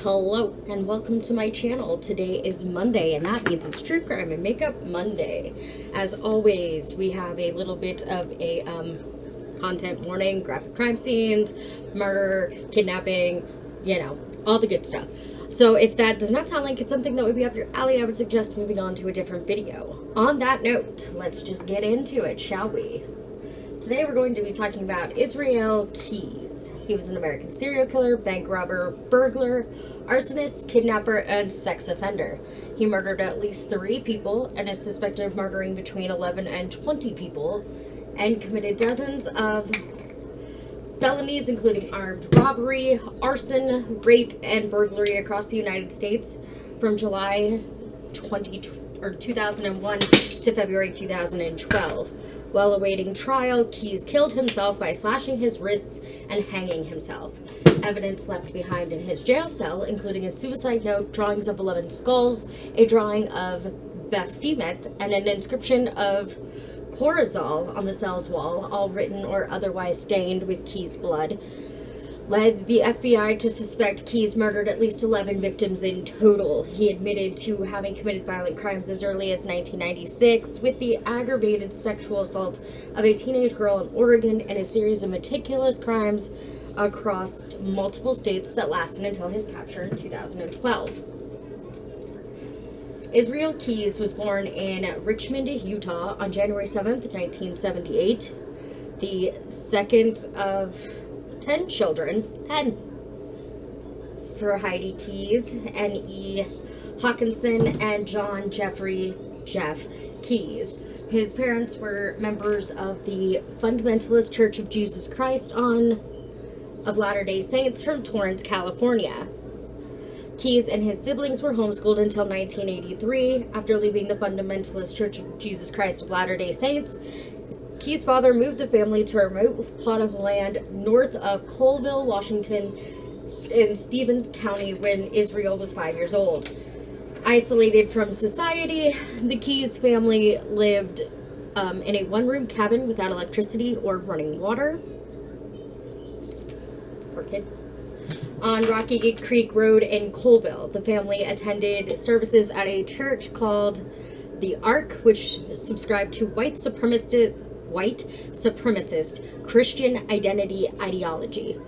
Hello and welcome to my channel. Today is Monday and that means it's True Crime and Makeup Monday. As always, we have a little bit of a content warning, graphic crime scenes, murder, kidnapping, all the good stuff. So if that does not sound like it's something that would be up your alley, I would suggest moving on to a different video. On that note, let's just get into it, shall we? Today we're going to be talking about Israel Keyes. He was an American serial killer, bank robber, burglar, arsonist, kidnapper, and sex offender. He murdered at least 3 people and is suspected of murdering between 11 and 20 people and committed dozens of felonies including armed robbery, arson, rape, and burglary across the United States from July 2001 to February 2012. While awaiting trial, Keyes killed himself by slashing his wrists and hanging himself. Evidence left behind in his jail cell, including a suicide note, drawings of 11 skulls, a drawing of Baphomet, and an inscription of Corazal on the cell's wall, all written or otherwise stained with Keyes' blood, led the FBI to suspect Keyes murdered at least 11 victims in total. He admitted to having committed violent crimes as early as 1996 with the aggravated sexual assault of a teenage girl in Oregon and a series of meticulous crimes across multiple states that lasted until his capture in 2012. Israel Keyes was born in Richmond, Utah on January 7th, 1978, the second of 10 children, 10, for Heidi Keyes, N.E. Hawkinson, and John Jeffrey Jeff Keyes. His parents were members of the Fundamentalist Church of Jesus Christ of Latter-day Saints from Torrance, California. Keyes and his siblings were homeschooled until 1983. After leaving the Fundamentalist Church of Jesus Christ of Latter-day Saints, Keyes' father moved the family to a remote plot of land north of Colville, Washington, in Stevens County when Israel was 5 years old. Isolated from society, the Keyes family lived in a one-room cabin without electricity or running water. Poor kid. On Rocky Creek Road in Colville, the family attended services at a church called the Ark, which subscribed to white supremacist Christian identity ideology.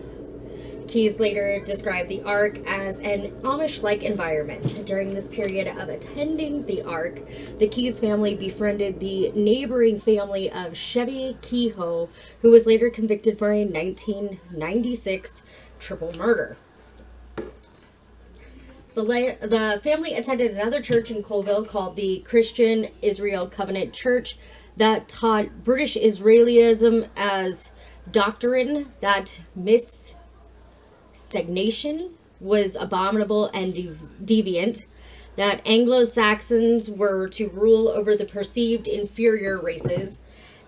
Keyes later described the Ark as an Amish-like environment. During this period of attending the Ark, the Keyes family befriended the neighboring family of Chevy Kehoe, who was later convicted for a 1996 triple murder. The family attended another church in Colville called the Christian Israel Covenant Church that taught British Israelism as doctrine, that miscegenation was abominable and deviant, that Anglo-Saxons were to rule over the perceived inferior races,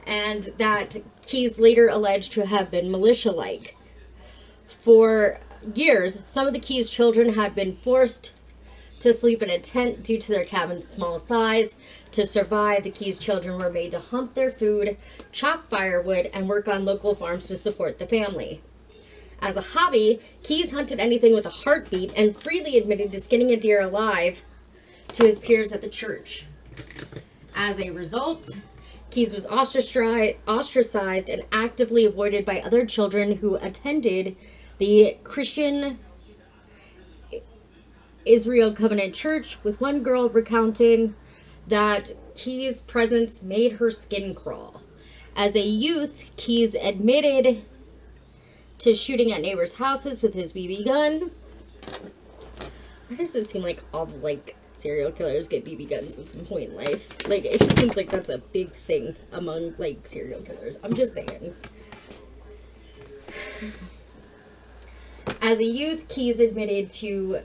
and that Keyes later alleged to have been militia-like. For years, some of the Keyes children had been forced to sleep in a tent due to their cabin's small size. To survive, the Keyes children were made to hunt their food, chop firewood, and work on local farms to support the family. As a hobby, Keyes hunted anything with a heartbeat and freely admitted to skinning a deer alive to his peers at the church. As a result, Keyes was ostracized and actively avoided by other children who attended the Christian Israel Covenant Church, with one girl recounting that Keyes' presence made her skin crawl. As a youth, Keyes admitted to shooting at neighbors' houses with his BB gun. Why does it seem like all serial killers get BB guns at some point in life? It just seems like that's a big thing among serial killers. I'm just saying. As a youth, Keyes admitted to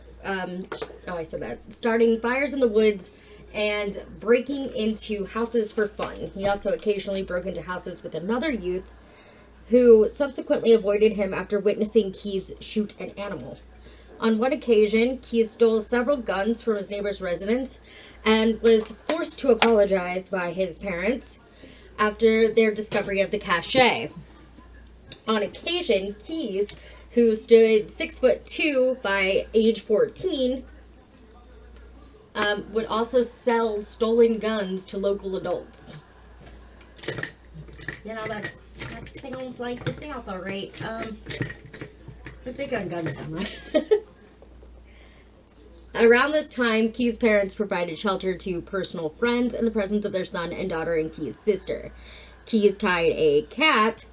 starting fires in the woods and breaking into houses for fun. He also occasionally broke into houses with another youth who subsequently avoided him after witnessing Keyes shoot an animal. On one occasion, Keyes stole several guns from his neighbor's residence and was forced to apologize by his parents after their discovery of the cache. On occasion, Keyes, who stood 6'2" by age 14, would also sell stolen guns to local adults. You know, that sounds like the South, all right. We're big on guns down there. Around this time, Key's parents provided shelter to personal friends in the presence of their son and daughter and Key's sister. Key's tied a cat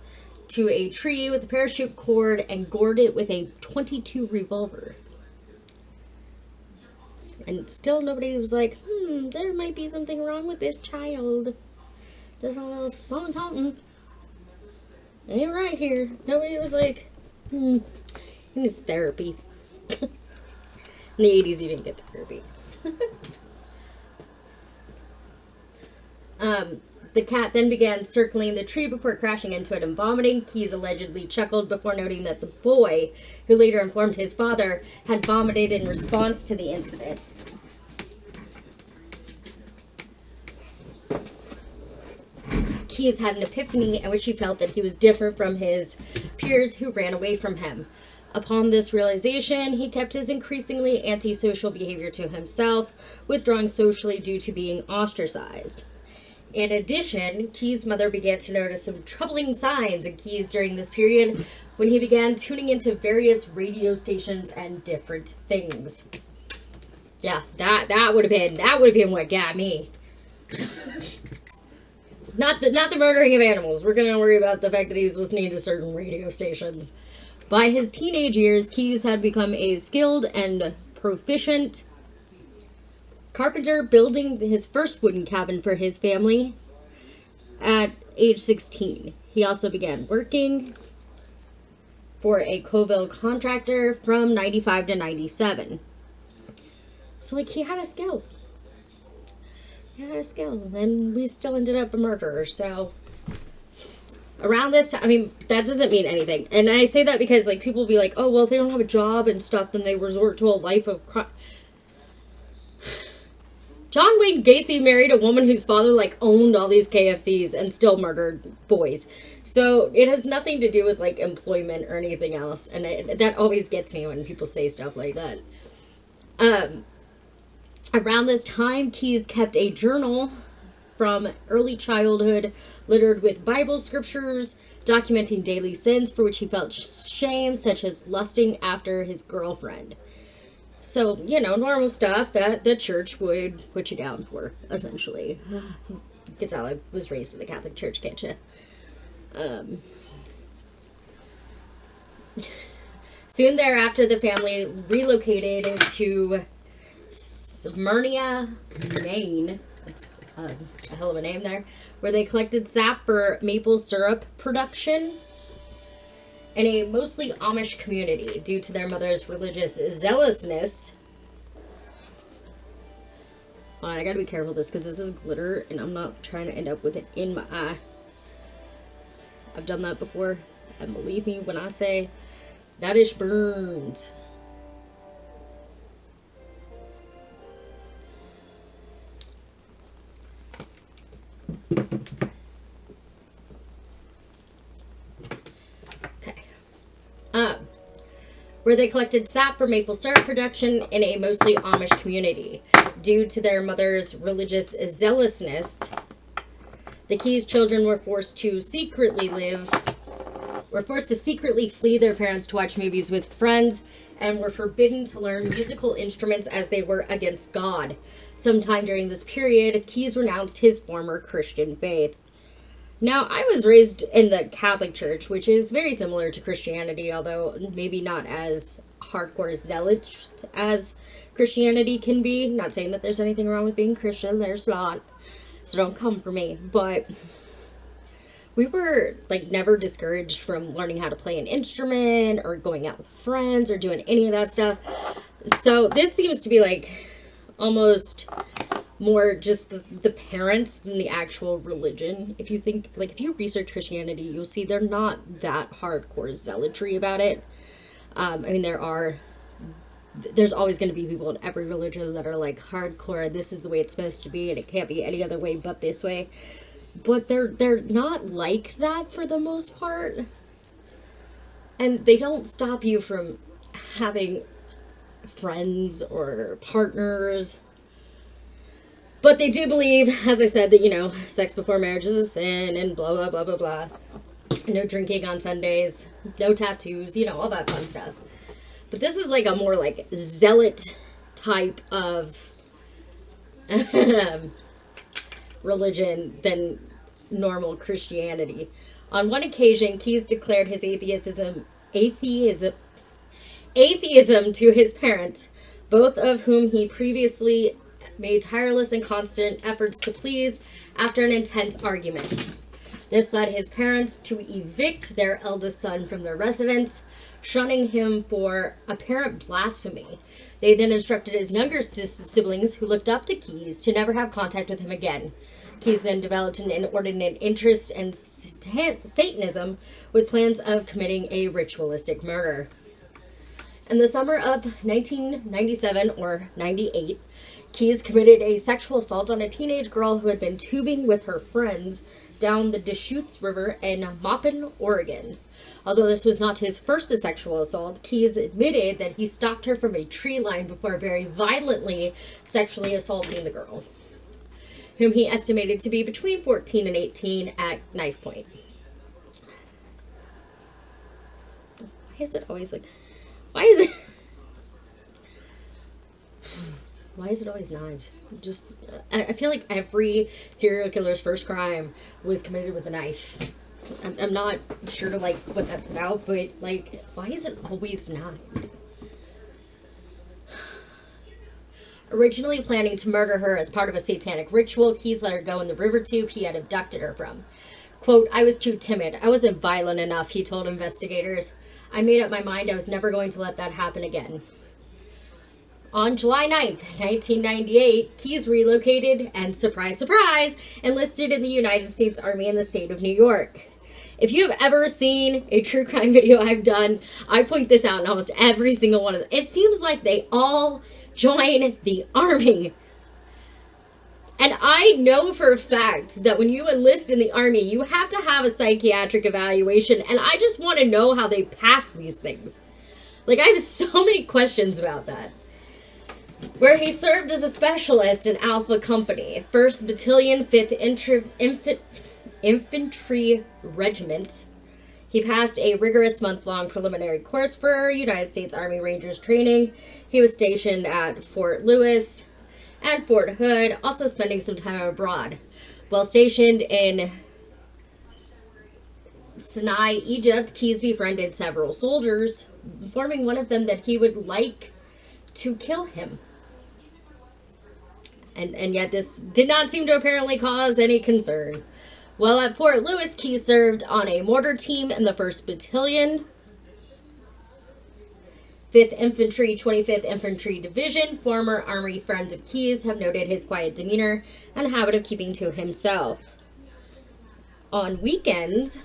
to a tree with a parachute cord and gored it with a .22 revolver. And still nobody was like, there might be something wrong with this child. There's a little something. Ain't right here. Nobody was like, he needs therapy. In the 80s, you didn't get therapy. The cat then began circling the tree before crashing into it and vomiting. Keyes allegedly chuckled before noting that the boy, who later informed his father, had vomited in response to the incident. Keyes had an epiphany in which he felt that he was different from his peers who ran away from him. Upon this realization, he kept his increasingly antisocial behavior to himself, withdrawing socially due to being ostracized. In addition, Keyes' mother began to notice some troubling signs in Keyes during this period when he began tuning into various radio stations and different things. Yeah, that would have been what got me. Not the murdering of animals. We're gonna worry about the fact that he's listening to certain radio stations. By his teenage years, Keyes had become a skilled and proficient carpenter, building his first wooden cabin for his family at age 16. He also began working for a Coville contractor from 95 to 97. So, like, he had a skill. And we still ended up a murderer, so... Around this time, I mean, that doesn't mean anything. And I say that because, like, people will be like, oh, well, if they don't have a job and stuff, then they resort to a life of crime. John Wayne Gacy married a woman whose father, like, owned all these KFCs and still murdered boys. So it has nothing to do with, like, employment or anything else. And that always gets me when people say stuff like that. Around this time, Keyes kept a journal from early childhood littered with Bible scriptures, documenting daily sins for which he felt shame, such as lusting after his girlfriend. So, you know, normal stuff that the church would put you down for, essentially. You can tell I was raised in the Catholic Church, can't you? Soon thereafter, the family relocated to Smyrna, Maine. That's a hell of a name there. Where they collected sap for maple syrup production in a mostly Amish community due to their mother's religious zealousness. I gotta be careful with this because this is glitter and I'm not trying to end up with it in my eye. I've done that before, and believe me when I say that ish burns. Where they collected sap for maple syrup production in a mostly Amish community. Due to their mother's religious zealousness, the Keyes children were forced to secretly flee their parents to watch movies with friends, and were forbidden to learn musical instruments as they were against God. Sometime during this period, Keyes renounced his former Christian faith. Now, I was raised in the Catholic Church, which is very similar to Christianity, although maybe not as hardcore zealot as Christianity can be. Not saying that there's anything wrong with being Christian, there's not, so don't come for me. But we were, like, never discouraged from learning how to play an instrument or going out with friends or doing any of that stuff. So this seems to be, like, almost more just the parents than the actual religion. If you think, like, if you research Christianity, you'll see they're not that hardcore zealotry about it. I mean, there's always going to be people in every religion that are like hardcore, this is the way it's supposed to be and it can't be any other way but this way. But they're not like that for the most part. And they don't stop you from having friends or partners. But they do believe, as I said, that, you know, sex before marriage is a sin and blah, blah, blah, blah, blah. No drinking on Sundays, no tattoos, you know, all that fun stuff. But this is like a more like zealot type of religion than normal Christianity. On one occasion, Keyes declared his atheism to his parents, both of whom he previously made tireless and constant efforts to please after an intense argument. This led his parents to evict their eldest son from their residence, shunning him for apparent blasphemy. They then instructed his younger siblings, who looked up to Keyes, to never have contact with him again. Keyes then developed an inordinate interest in Satanism, with plans of committing a ritualistic murder. In the summer of 1997 or 98, Keyes committed a sexual assault on a teenage girl who had been tubing with her friends down the Deschutes River in Maupin, Oregon. Although this was not his first sexual assault, Keyes admitted that he stalked her from a tree line before very violently sexually assaulting the girl, whom he estimated to be between 14 and 18 at knife point. Why is it always like... Why is it always knives? Just, I feel like every serial killer's first crime was committed with a knife. I'm not sure, like, what that's about, but, like, why is it always knives? Originally planning to murder her as part of a satanic ritual, Keyes let her go in the river tube he had abducted her from. Quote, "I was too timid. I wasn't violent enough," he told investigators. "I made up my mind I was never going to let that happen again." On July 9th, 1998, Keyes relocated and, surprise, surprise, enlisted in the United States Army in the state of New York. If you have ever seen a true crime video I've done, I point this out in almost every single one of them. It seems like they all join the Army. And I know for a fact that when you enlist in the Army, you have to have a psychiatric evaluation, and I just want to know how they pass these things. Like, I have so many questions about that. Where he served as a specialist in Alpha Company, 1st Battalion, 5th Infantry Regiment. He passed a rigorous month-long preliminary course for United States Army Rangers training. He was stationed at Fort Lewis and Fort Hood, also spending some time abroad. While stationed in Sinai, Egypt, Keyes befriended several soldiers, informing one of them that he would like to kill him. And yet this did not seem to apparently cause any concern. While at Fort Lewis, Keyes served on a mortar team in the 1st Battalion, 5th Infantry, 25th Infantry Division. Former Army friends of Keyes have noted his quiet demeanor and habit of keeping to himself. On weekends,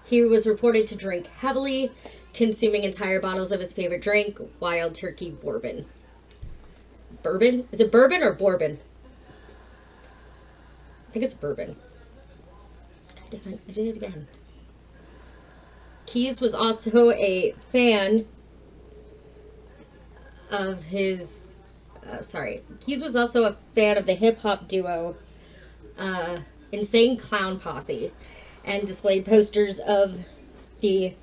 he was reported to drink heavily, consuming entire bottles of his favorite drink, Wild Turkey Bourbon. Bourbon? Is it bourbon or bourbon? I think it's bourbon. God damn it, I did it again. Keyes was also a fan of his... Keyes was also a fan of the hip-hop duo Insane Clown Posse, and displayed posters of the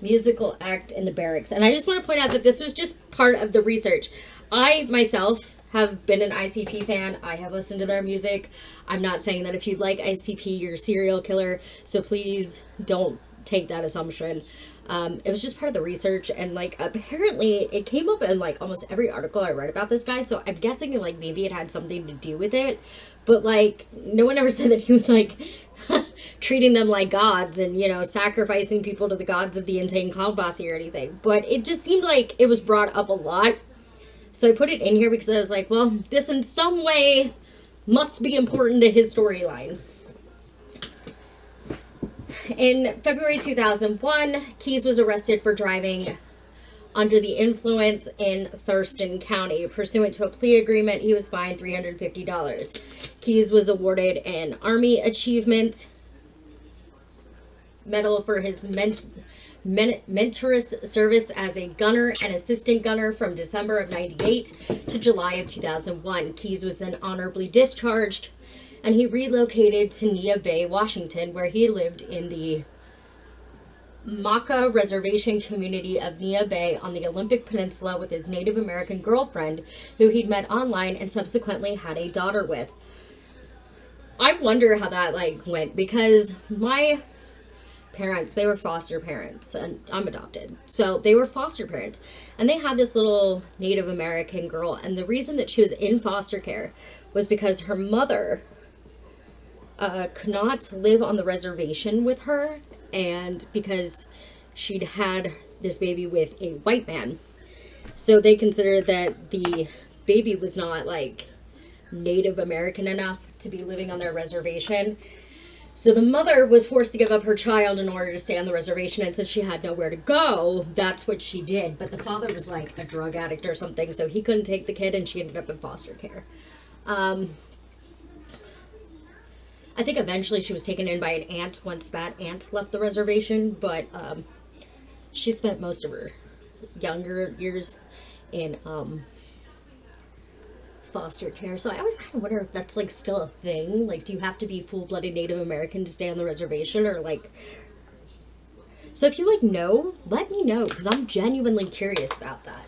musical act in the barracks. And I just want to point out that this was just part of the research. I myself have been an ICP fan. I have listened to their music. I'm not saying that if you like ICP, you're a serial killer, so please don't take that assumption. It was just part of the research, and like apparently it came up in like almost every article I read about this guy, so I'm guessing like maybe it had something to do with it, but like no one ever said that he was like treating them like gods and, you know, sacrificing people to the gods of the Insane Clown Posse or anything. But it just seemed like it was brought up a lot, so I put it in here because I was like, well, this in some way must be important to his storyline. In February 2001, Keyes was arrested for driving under the influence in Thurston County. Pursuant to a plea agreement, he was fined $350. Keyes was awarded an Army Achievement Medal for his mentorous service as a gunner and assistant gunner from December of 98 to July of 2001. Keyes was then honorably discharged, and he relocated to Nia Bay, Washington, where he lived in the Maka Reservation community of Nia Bay on the Olympic Peninsula with his Native American girlfriend, who he'd met online and subsequently had a daughter with. I wonder how that went, because my parents, they were foster parents, and I'm adopted, so they were foster parents, and they had this little Native American girl, and the reason that she was in foster care was because her mother could not live on the reservation with her, and because she'd had this baby with a white man, so they considered that the baby was not Native American enough to be living on their reservation. So the mother was forced to give up her child in order to stay on the reservation, and since she had nowhere to go, that's what she did. But the father was a drug addict or something, so he couldn't take the kid, and she ended up in foster care. I think eventually she was taken in by an aunt once that aunt left the reservation, but she spent most of her younger years in foster care. So I always kind of wonder if that's still a thing. Do you have to be full-blooded Native American to stay on the reservation, or so if you know, let me know, because I'm genuinely curious about that.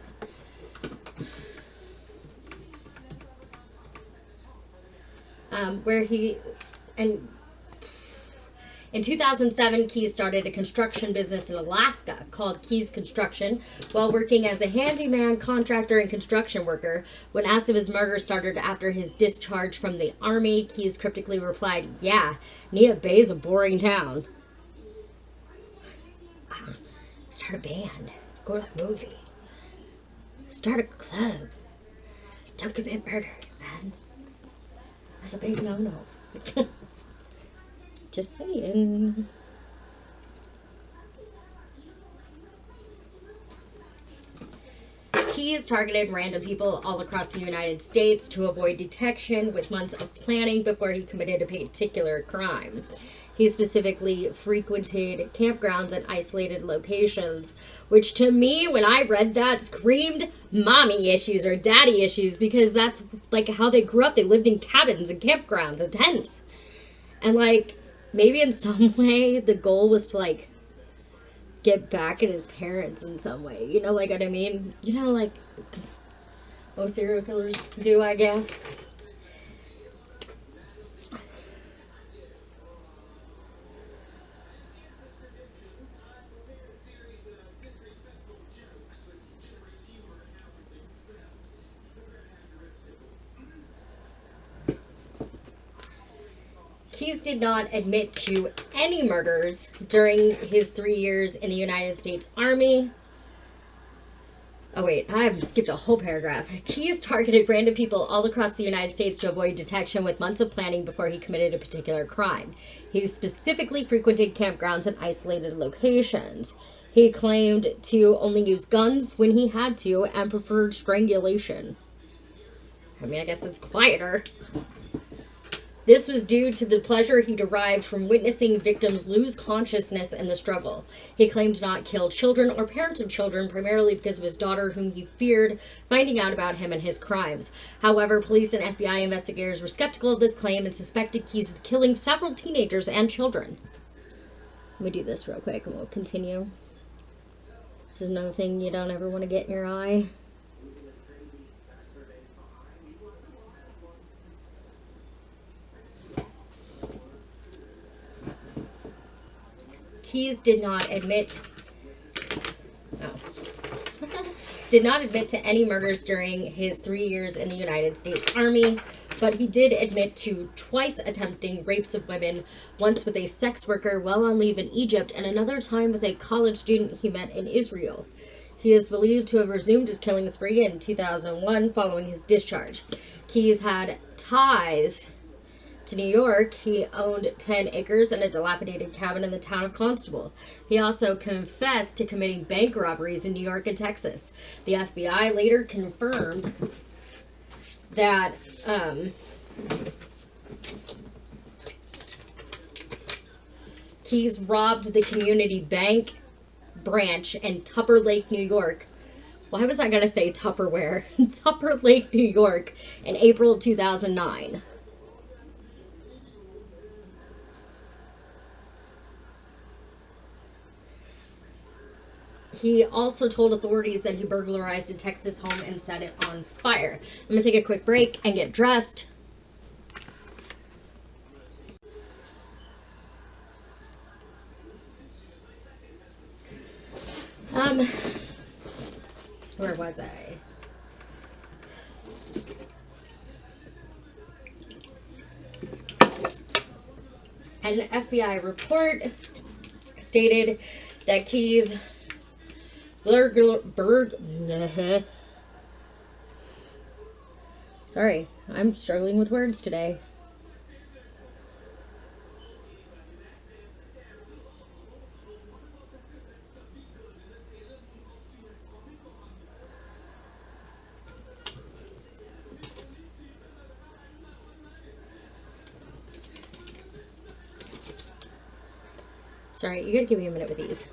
Where he, and in 2007, Keyes started a construction business in Alaska called Keyes Construction while working as a handyman, contractor, and construction worker. When asked if his murder started after his discharge from the Army, Keyes cryptically replied, "Yeah, Nia Bay's a boring town." Start a band. Go to a movie. Start a club. Don't commit murder, man. That's a big no-no. Just saying. Keyes targeted random people all across the United States to avoid detection with months of planning before he committed a particular crime. He specifically frequented campgrounds and isolated locations, which to me, when I read that, screamed mommy issues or daddy issues, because that's how they grew up. They lived in cabins and campgrounds and tents. And maybe in some way the goal was to get back at his parents in some way. You know what I mean? Most serial killers do, I guess. Keyes did not admit to any murders during his 3 years in the United States Army. Oh wait, I've skipped a whole paragraph. Keyes targeted random people all across the United States to avoid detection with months of planning before he committed a particular crime. He specifically frequented campgrounds and isolated locations. He claimed to only use guns when he had to and preferred strangulation. I mean, I guess it's quieter. This was due to the pleasure he derived from witnessing victims lose consciousness in the struggle. He claimed to not kill children or parents of children, primarily because of his daughter, whom he feared finding out about him and his crimes. However, police and FBI investigators were skeptical of this claim and suspected Keyes of killing several teenagers and children. Let me do this real quick and we'll continue. This is another thing you don't ever want to get in your eye. Keyes did not admit to any murders during his 3 years in the United States Army, but he did admit to twice attempting rapes of women, once with a sex worker while on leave in Egypt, and another time with a college student he met in Israel. He is believed to have resumed his killing spree in 2001 following his discharge. Keyes had ties to New York. He owned 10 acres and a dilapidated cabin in the town of Constable. He also confessed to committing bank robberies in New York and Texas. The FBI later confirmed that Keys robbed the community bank branch in Tupper Lake, New York. Why was I going to say Tupperware? Tupper Lake, New York in April of 2009. He also told authorities that he burglarized a Texas home and set it on fire. I'm going to take a quick break and get dressed. Where was I? An FBI report stated that Keys Sorry, I'm struggling with words today. Sorry, you gotta give me a minute with these.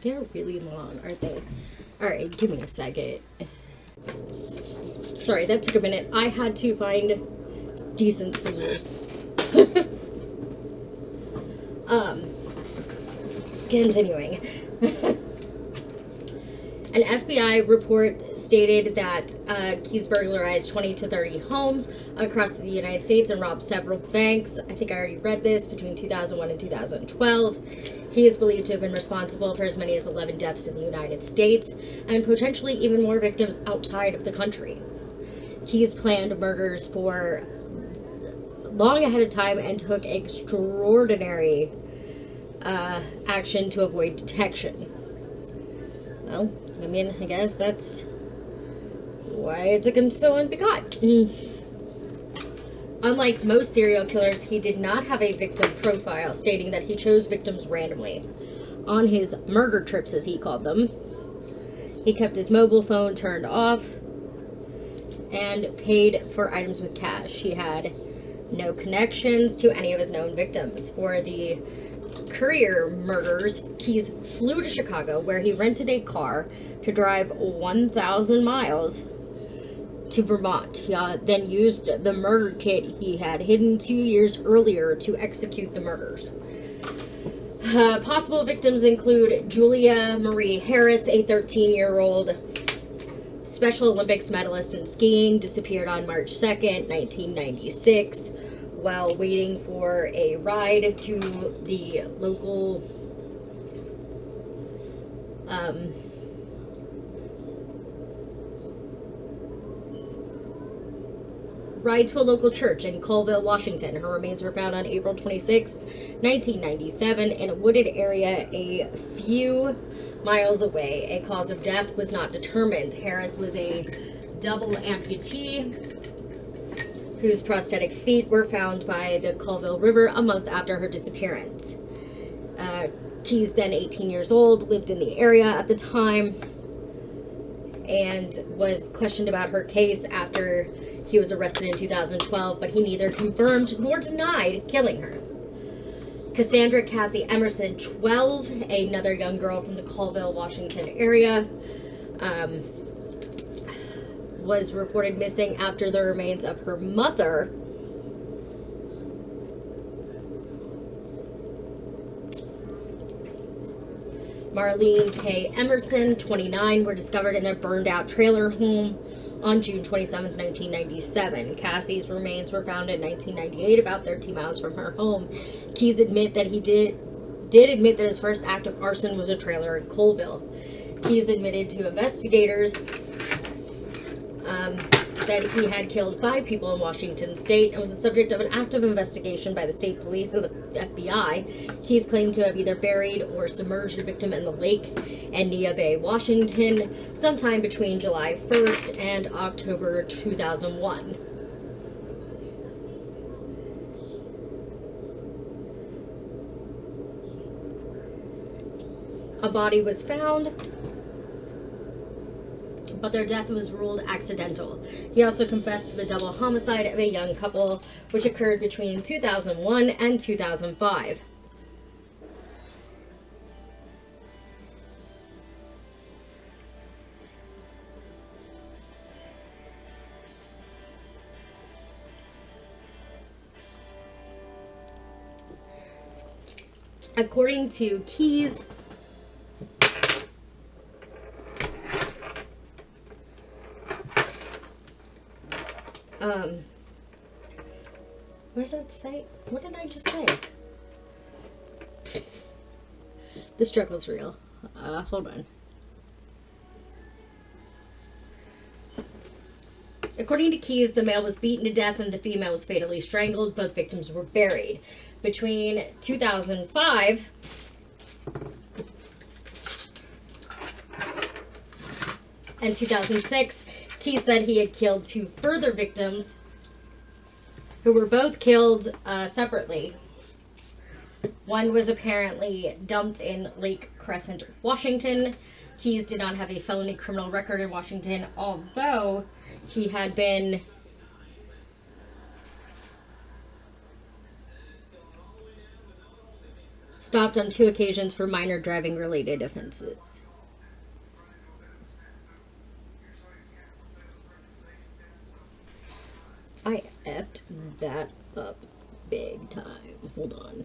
They're really long, aren't they? Alright, give me a second. Sorry, that took a minute. I had to find decent scissors. Continuing. An FBI report stated that Keys burglarized 20 to 30 homes across the United States and robbed several banks. I think I already read this, between 2001 and 2012. He is believed to have been responsible for as many as 11 deaths in the United States and potentially even more victims outside of the country. Keys planned murders for long ahead of time and took extraordinary action to avoid detection. Well, I mean, I guess that's why it took him so long to be caught. Unlike most serial killers, he did not have a victim profile, stating that he chose victims randomly. On his murder trips, as he called them, he kept his mobile phone turned off and paid for items with cash. He had no connections to any of his known victims. For the Courier murders, Keys flew to Chicago, where he rented a car to drive 1,000 miles to Vermont. He then used the murder kit he had hidden 2 years earlier to execute the murders. Possible victims include Julia Marie Harris, a 13-year-old Special Olympics medalist in skiing, disappeared on March 2nd, 1996, while waiting for a ride to the local church in Colville, Washington. Her remains were found on April 26, 1997, in a wooded area a few miles away. A cause of death was not determined. Harris was a double amputee whose prosthetic feet were found by the Colville River a month after her disappearance. Keys, then 18 years old, lived in the area at the time and was questioned about her case after he was arrested in 2012, but he neither confirmed nor denied killing her. Cassandra Cassie Emerson, 12, another young girl from the Colville, Washington area, was reported missing after the remains of her mother Marlene K. Emerson, 29, were discovered in their burned-out trailer home on June 27, 1997. Cassie's remains were found in 1998, about 13 miles from her home. Keys admit that he did admit that his first act of arson was a trailer in Colville. Keys admitted to investigators that he had killed 5 people in Washington state and was the subject of an active investigation by the state police and the FBI. Keyes claimed to have either buried or submerged a victim in the lake in Neah Bay, Washington, sometime between July 1st and October 2001. A body was found, but their death was ruled accidental. He also confessed to the double homicide of a young couple, which occurred between 2001 and 2005. According to Keyes, what does that say? What did I just say? The struggle's real. Hold on. According to Keyes, the male was beaten to death and the female was fatally strangled. Both victims were buried. Between 2005 and 2006, Keyes said he had killed 2 further victims who were both killed separately. One was apparently dumped in Lake Crescent, Washington. Keyes did not have a felony criminal record in Washington, although he had been stopped on 2 occasions for minor driving-related offenses. I effed that up big time. Hold on.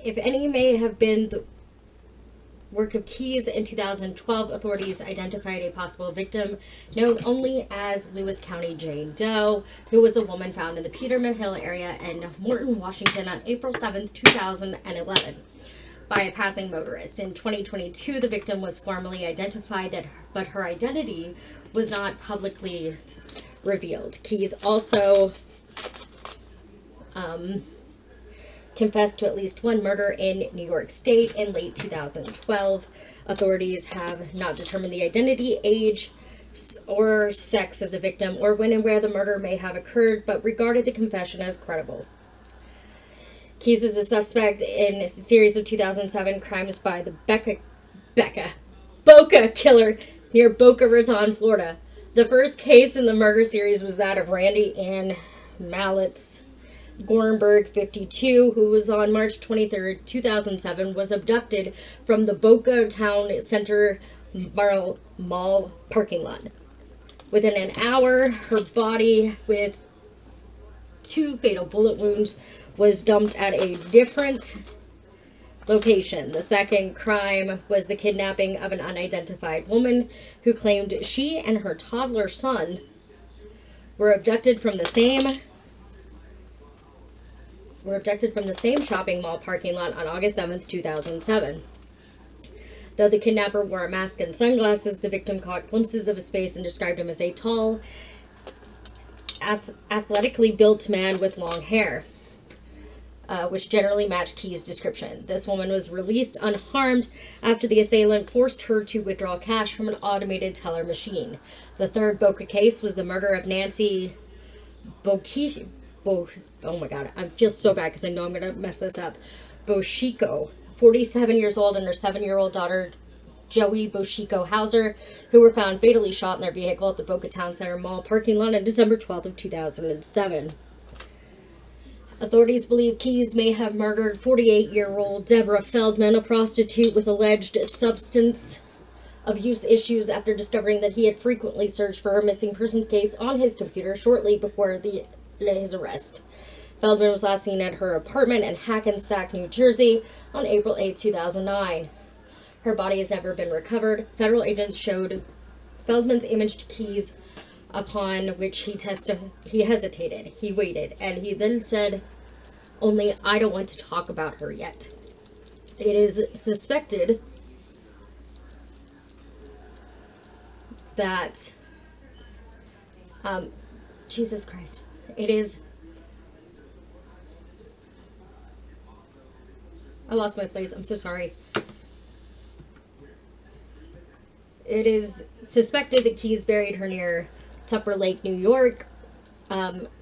If any may have been the work of Keyes, in 2012, authorities identified a possible victim known only as Lewis County Jane Doe, who was a woman found in the Peterman Hill area in Morton, Washington on April 7th, 2011 by a passing motorist. In 2022, the victim was formally identified, but her identity was not publicly revealed. Keyes also confessed to at least 1 murder in New York State in late 2012. Authorities have not determined the identity, age, or sex of the victim, or when and where the murder may have occurred, but regarded the confession as credible. Keyes is a suspect in a series of 2007 crimes by the Boca killer near Boca Raton, Florida. The first case in the murder series was that of Randy Ann Mallets Gornberg, 52, who was on March 23rd, 2007, was abducted from the Boca Town Center Mall parking lot. Within an hour, her body with 2 fatal bullet wounds was dumped at a different location. The second crime was the kidnapping of an unidentified woman who claimed she and her toddler son were abducted from the same shopping mall parking lot on August 7th, 2007. Though the kidnapper wore a mask and sunglasses, the victim caught glimpses of his face and described him as a tall, athletically built man with long hair, which generally matched Keyes' description. This woman was released unharmed after the assailant forced her to withdraw cash from an automated teller machine. The third Boca case was the murder of Nancy oh my god, I feel so bad because I know I'm going to mess this up. Boshiko, 47 years old, and her 7-year-old daughter, Joey Boshiko Hauser, who were found fatally shot in their vehicle at the Boca Town Center Mall parking lot on December 12th of 2007. Authorities believe Keyes may have murdered 48-year-old Deborah Feldman, a prostitute with alleged substance abuse issues, after discovering that he had frequently searched for her missing persons case on his computer shortly before his arrest. Feldman was last seen at her apartment in Hackensack, New Jersey on April 8, 2009. Her body has never been recovered. Federal agents showed Feldman's image to Keyes, upon which he hesitated. He waited, and he then said, "Only I don't want to talk about her yet." It is suspected that, Jesus Christ, I lost my place, I'm so sorry. It is suspected that Keyes buried her near Tupper Lake, New York.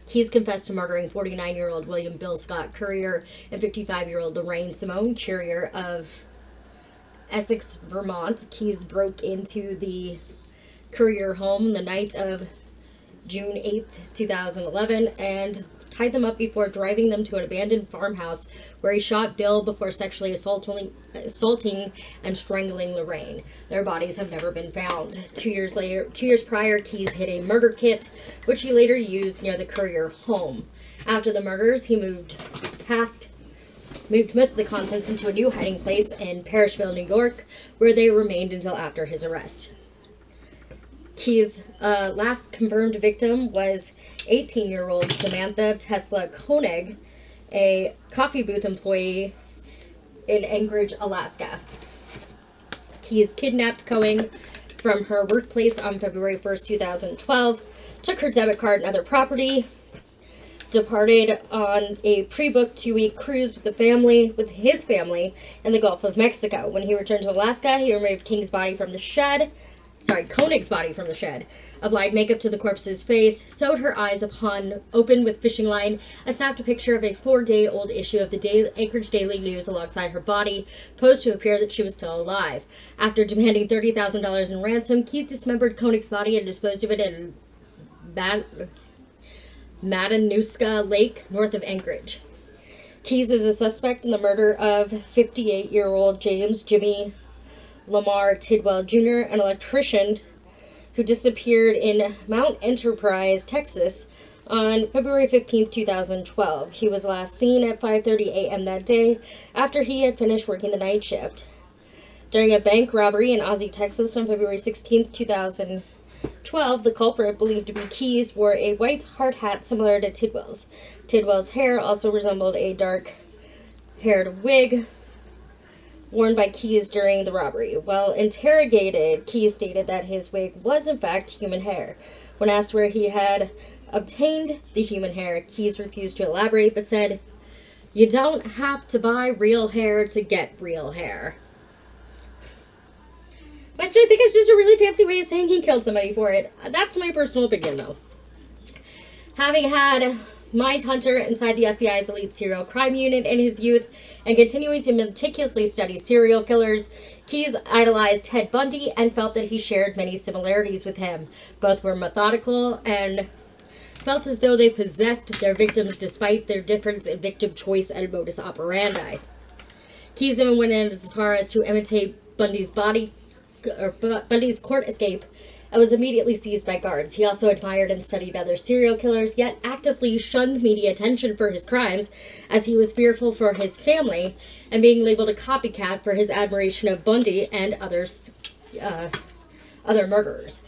Keyes confessed to murdering 49-year-old William Bill Scott Currier and 55-year-old Lorraine Simone Currier of Essex, Vermont. Keyes broke into the Currier home the night of June 8th, 2011, and tied them up before driving them to an abandoned farmhouse, where he shot Bill before sexually assaulting and strangling Lorraine. Their bodies have never been found. 2 years prior, Keyes hid a murder kit, which he later used near the Currier home. After the murders, he moved most of the contents into a new hiding place in Parrishville, New York, where they remained until after his arrest. Keyes' last confirmed victim was 18-year-old Samantha Tesla Koenig, a coffee booth employee in Anchorage, Alaska. Keyes kidnapped Koenig from her workplace on February 1st, 2012, took her debit card and other property, departed on a pre-booked 2-week cruise with his family in the Gulf of Mexico. When he returned to Alaska, he removed Koenig's body from the shed, applied makeup to the corpse's face, sewed her eyes open with fishing line, and snapped a picture of a 4-day-old issue of the Anchorage Daily News alongside her body, posed to appear that she was still alive. After demanding $30,000 in ransom, Keyes dismembered Koenig's body and disposed of it in Matanuska Lake, north of Anchorage. Keyes is a suspect in the murder of 58-year-old James Jimmy Lamar Tidwell Jr., an electrician who disappeared in Mount Enterprise, Texas, on February 15, 2012. He was last seen at 5:30 a.m. that day after he had finished working the night shift. During a bank robbery in Ozzie, Texas on February 16, 2012, the culprit, believed to be Keyes, wore a white hard hat similar to Tidwell's. Tidwell's hair also resembled a dark-haired wig worn by Keyes during the robbery. While interrogated, Keyes stated that his wig was in fact human hair. When asked where he had obtained the human hair, Keyes refused to elaborate, but said, "You don't have to buy real hair to get real hair." Which I think is just a really fancy way of saying he killed somebody for it. That's my personal opinion, though. Having had Mindhunter inside the FBI's elite serial crime unit in his youth and continuing to meticulously study serial killers, Keyes idolized Ted Bundy and felt that he shared many similarities with him. Both were methodical and felt as though they possessed their victims despite their difference in victim choice and modus operandi. Keyes even went as far as to imitate Bundy's court escape and was immediately seized by guards. He also admired and studied other serial killers, yet actively shunned media attention for his crimes, as he was fearful for his family and being labeled a copycat for his admiration of Bundy and other murderers.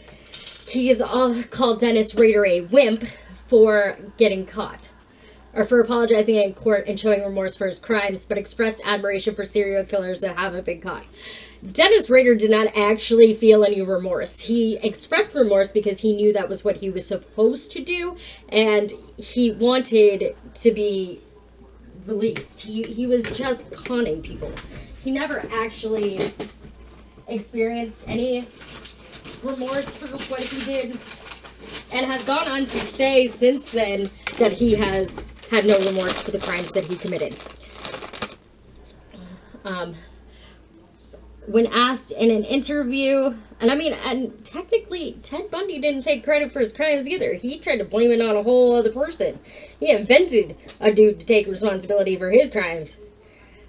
Keyes called Dennis Rader a wimp for getting caught, or for apologizing in court and showing remorse for his crimes, but expressed admiration for serial killers that haven't been caught. Dennis Rader did not actually feel any remorse. He expressed remorse because he knew that was what he was supposed to do, and he wanted to be released. He was just conning people. He never actually experienced any remorse for what he did, and has gone on to say since then that he has had no remorse for the crimes that he committed. when asked in an interview, and technically, Ted Bundy didn't take credit for his crimes either. He tried to blame it on a whole other person. He invented a dude to take responsibility for his crimes.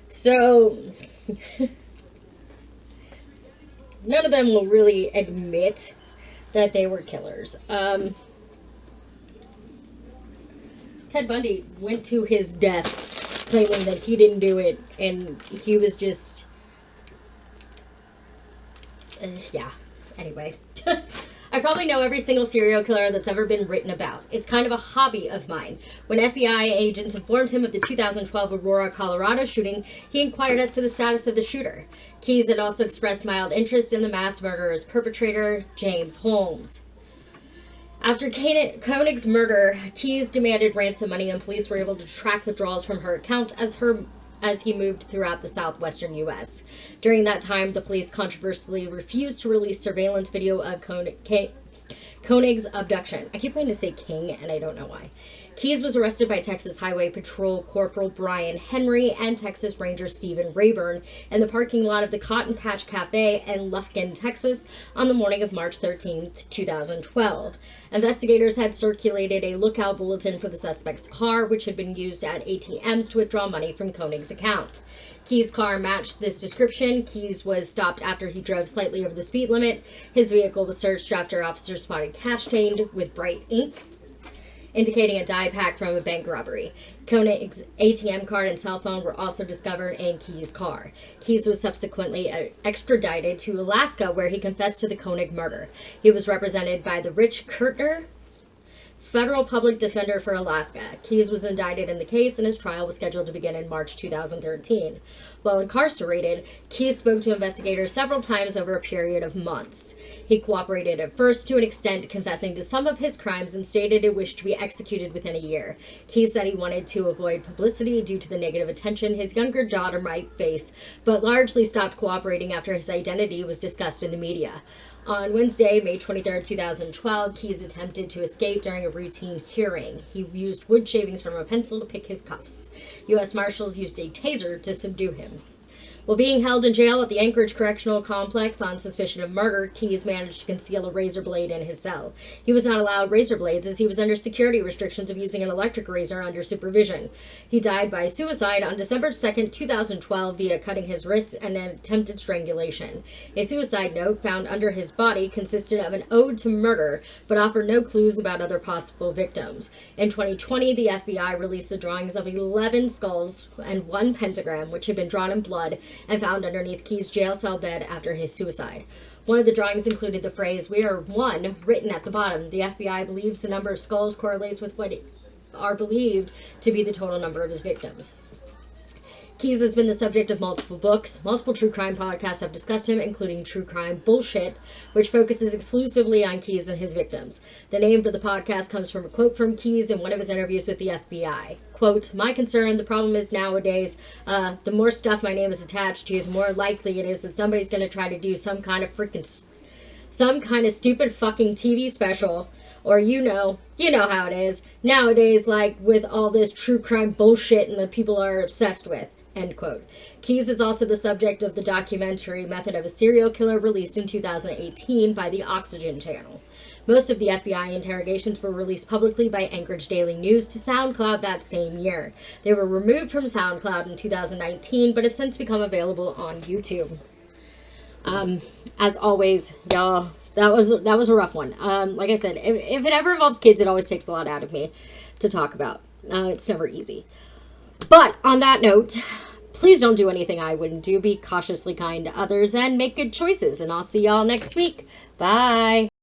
So, none of them will really admit that they were killers. Ted Bundy went to his death claiming that he didn't do it, and he was just... yeah, anyway. I probably know every single serial killer that's ever been written about. It's kind of a hobby of mine. When FBI agents informed him of the 2012 Aurora, Colorado shooting, he inquired as to the status of the shooter. Keyes had also expressed mild interest in the mass murderer's perpetrator, James Holmes. After Koenig's murder, Keyes demanded ransom money, and police were able to track withdrawals from her account as he moved throughout the southwestern U.S. During that time, the police controversially refused to release surveillance video of Koenig's abduction. I keep wanting to say King, and I don't know why. Keyes was arrested by Texas Highway Patrol Corporal Brian Henry and Texas Ranger Stephen Rayburn in the parking lot of the Cotton Patch Cafe in Lufkin, Texas, on the morning of March 13, 2012. Investigators had circulated a lookout bulletin for the suspect's car, which had been used at ATMs to withdraw money from Koenig's account. Keyes' car matched this description. Keyes was stopped after he drove slightly over the speed limit. His vehicle was searched after officers spotted cash stained with bright ink, indicating a dye pack from a bank robbery. Koenig's ATM card and cell phone were also discovered in Keyes' car. Keyes was subsequently extradited to Alaska, where he confessed to the Koenig murder. He was represented by the Rich Kurtner, federal public defender for Alaska. Keyes was indicted in the case, and his trial was scheduled to begin in March 2013. While incarcerated, Keyes spoke to investigators several times over a period of months. He cooperated at first to an extent, confessing to some of his crimes, and stated he wished to be executed within a year. Keyes said he wanted to avoid publicity due to the negative attention his younger daughter might face, but largely stopped cooperating after his identity was discussed in the media. On Wednesday, May 23, 2012, Keyes attempted to escape during a routine hearing. He used wood shavings from a pencil to pick his cuffs. U.S. Marshals used a taser to subdue him. While being held in jail at the Anchorage Correctional Complex on suspicion of murder, Keyes managed to conceal a razor blade in his cell. He was not allowed razor blades as he was under security restrictions of using an electric razor under supervision. He died by suicide on December 2, 2012 via cutting his wrists and an attempted strangulation. A suicide note found under his body consisted of an ode to murder, but offered no clues about other possible victims. In 2020, the FBI released the drawings of 11 skulls and 1 pentagram, which had been drawn in blood and found underneath Keyes' jail cell bed after his suicide. One of the drawings included the phrase, "We are one," written at the bottom. The FBI believes the number of skulls correlates with what are believed to be the total number of his victims. Keyes has been the subject of multiple books. Multiple true crime podcasts have discussed him, including True Crime Bullshit, which focuses exclusively on Keyes and his victims. The name for the podcast comes from a quote from Keyes in one of his interviews with the FBI. Quote, "My concern, the problem is nowadays, the more stuff my name is attached to, the more likely it is that somebody's going to try to do some kind of stupid fucking TV special, or you know how it is nowadays, like with all this true crime bullshit and that people are obsessed with." End quote. Keyes is also the subject of the documentary Method of a Serial Killer, released in 2018 by the Oxygen Channel. Most of the FBI interrogations were released publicly by Anchorage Daily News to SoundCloud that same year. They were removed from SoundCloud in 2019, but have since become available on YouTube. As always, y'all, that was a rough one. Like I said, if it ever involves kids, it always takes a lot out of me to talk about. It's never easy. But on that note, please don't do anything I wouldn't do. Be cautiously kind to others and make good choices. And I'll see y'all next week. Bye.